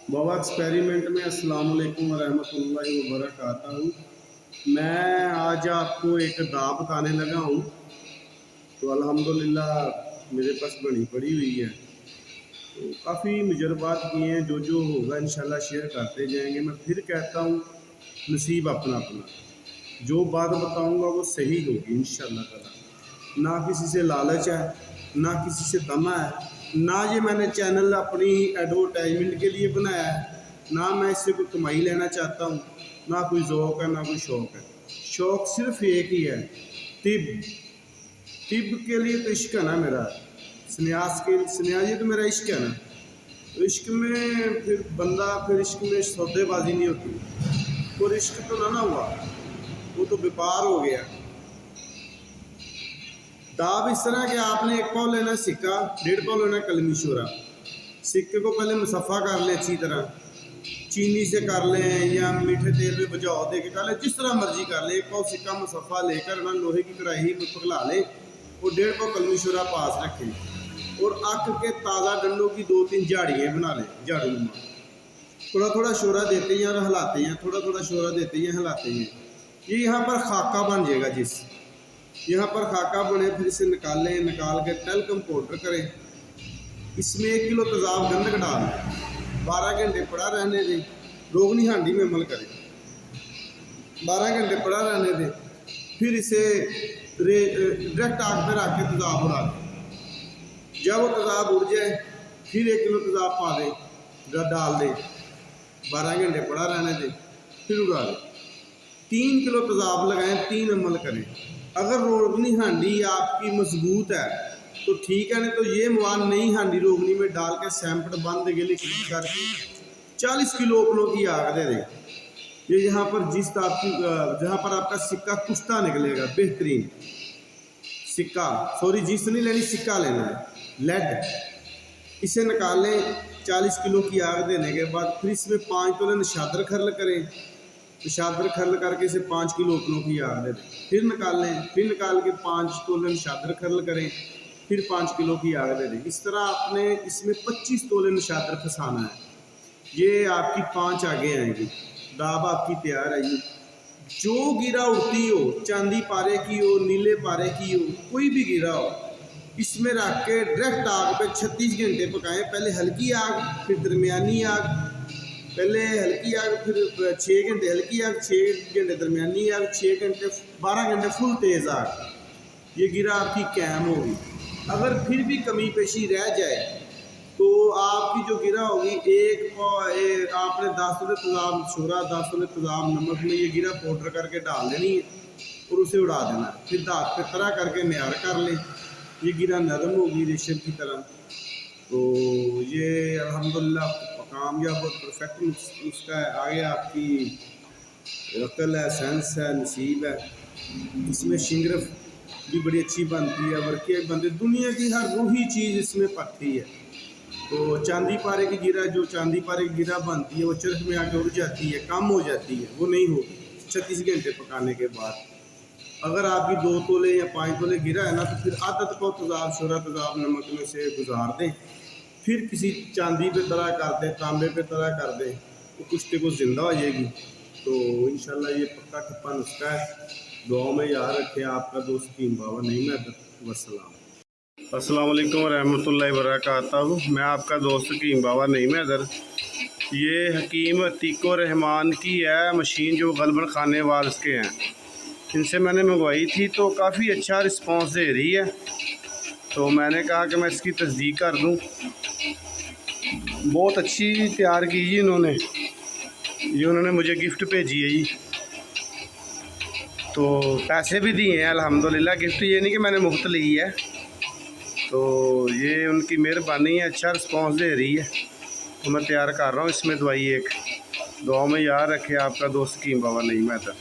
बाबा experiment में अस्सलाम वालेकुम रहमतुल्लाहि व बरकातहू। मैं आज आपको एक दा बताने लगा हूँ। तो अल्हम्दुलिल्लाह मेरे पास बनी पड़ी हुई है। तो काफ़ी मुजरबात किए हैं, जो जो होगा इंशाल्लाह शेयर करते जाएंगे। मैं फिर कहता हूँ, नसीब अपना अपना। जो बात बताऊँगा वो सही होगी इंशाल्लाह ताला। ना किसी से लालच है, ना किसी से तमा है, ना ये मैंने चैनल अपनी एडवर्टाइजमेंट के लिए बनाया है, ना मैं इससे कोई कमाई लेना चाहता हूँ, ना कोई ज़ौक़ है, ना कोई शौक़ है। शौक़ सिर्फ एक ही है, तिब। तिब के लिए तो इश्क है ना मेरा, सन्यासी तो मेरा इश्क है ना। तो इश्क में फिर बंदा, फिर इश्क में सौदेबाजी नहीं होती। और इश्क तो ना हुआ, वो तो व्यापार हो गया। दाब इस तरह कि आपने एक पाव लेना सिक्का, 1.5 पाव लेना कलमी शोरा। सिक्के को पहले मुसफ़ा कर लें अच्छी तरह, चीनी से कर लें या मीठे तेल में बुझाओ दे के कर लें, जिस तरह मर्जी कर लें। 1 पाव सिक्का मुसफ़ा लेकर ना लोहे की कढ़ाई में पगला लें और 1.5 पाव कलमी शोरा पास रखें और आक के ताज़ा डंडों की 2-3 झाड़ियाँ बना लें, झाड़ू नुमा। थोड़ा थोड़ा शोरा देते हैं और हिलाते हैं, थोड़ा थोड़ा शोरा देते हैं, हिलाते हैं। ये यहाँ पर खाका बन जाएगा। जिस यहाँ पर खाका बने फिर इसे निकालें, निकाल के टेल्कम पाउडर करें। इसमें 1 किलो तेज़ाब गंधक डाल 12 घंटे पड़ा रहने दें। रोगनी हांडी में अमल करें, 12 घंटे पड़ा रहने दें। फिर इसे डायरेक्ट आग पर रख के तेज़ाब उड़ा दें। जब वो तेज़ाब उड़ जाए फिर 1 किलो तेज़ाब पा दें, डाल दें, 12 घंटे पड़ा रहने दें, फिर उड़ा दें। 3 किलो तेज़ाब लगाएं, 3 अमल करें। अगर रोगनी हांडी आपकी मजबूत है तो ठीक है, नहीं तो ये मवाद नई हांडी रोगनी में डाल के सैंपट बंद गिली करके 40 किलो ओपनों की आग दे दें। ये यहाँ पर जिस आपकी जहाँ पर आपका सिक्का कुश्ता निकलेगा, बेहतरीन सिक्का, सॉरी जिस नहीं लेनी, सिक्का लेना है, लेड। इसे निकालें 40 किलो की आग देने के बाद। फिर इसमें 5 तोले नशादर खर्ल करें, नशादर खर्ल करके इसे 5 किलो ओपनों की आग दे दें। फिर निकालें, फिर निकाल के 5 तोले नशादर खर्ल करें, फिर 5 किलो की आग दे दें। इस तरह आपने इसमें 25 तोले नशादर फंसाना है। ये आपकी 5 आगे आएंगी, दाब आपकी तैयार है। ये जो गिरा उड़ती हो, चांदी पारे की हो, नीले पारे की हो, कोई भी गिरा हो, इसमें रख के डायरेक्ट आग पे 36 घंटे पकाएं। पहले हल्की आग, फिर दरमियानी आग, पहले हल्की आग, फिर 6 घंटे हल्की आग, 6 घंटे दरमियानी आग, 6 घंटे 12 घंटे फुल तेज़ आग। ये गिरा आपकी कैम होगी। अगर फिर भी कमी पेशी रह जाए तो आपकी जो गिरा होगी, आपने 10 तोले तेज़ाब शोरा, 10 तोले तेज़ाब नमक में ये गिरा पाउडर करके डाल देनी है और उसे उड़ा देना है। फिर दाँत पे तरह करके म्यार कर लें। ये गिरा नरम होगी रेशम की तरह। तो ये अल्हम्दुलिल्लाह कामयाब और परफेक्ट नुस्खा है। आगे आपकी अकल है, सेंस है, नसीब है। इसमें शिंगरफ भी बड़ी अच्छी बनती है, वर्क़ी बनती है। दुनिया की हर रूही चीज़ इसमें पकती है। तो चांदी पारे की गिरा, जो चांदी पारे की गिरा बनती है, वो चरख में आके उड़ जाती है, कम हो जाती है, वो नहीं होगी 36 घंटे पकाने के बाद। अगर आपकी 2 तोले या 5 तोले गिरा है ना, तो फिर आदत को तेज़ाब शोरा, तेज़ाब नमक में से गुजार दें। फिर किसी चांदी पे तरह कर दें, तांबे पे तरह कर दें, तो कुश्ते को ज़िंदा हो जाएगी। तो इंशाल्लाह ये पक्का ठप्पा नुस्खा है। दुआ में याद रखें। आपका दोस्त हकीम बाबा नईम हैदर। वस्सलाम। अस्सलाम वालेकुम रहमतुल्लाहि वबरकातहू। मैं आपका दोस्त हकीम बाबा नईम हैदर। ये हकीम अतीको रहमान की है मशीन, जो गलबन खाने वाल्स के हैं। इनसे मैंने मंगवाई थी तो काफ़ी अच्छा रिस्पांस दे रही है। तो मैंने कहा कि मैं इसकी तस्दीक कर दूं। बहुत अच्छी तैयार की जी इन्होंने। ये उन्होंने मुझे गिफ्ट भेजी है जी, तो पैसे भी दिए हैं अल्हम्दुलिल्लाह। गिफ्ट ये नहीं कि मैंने मुफ्त ली है। तो ये उनकी मेहरबानी है, अच्छा रिस्पांस दे रही है। तो मैं तैयार कर रहा हूँ इसमें दवाई एक। दुआ में याद रखे। आपका दोस्त हकीम बाबा नईम हैदर।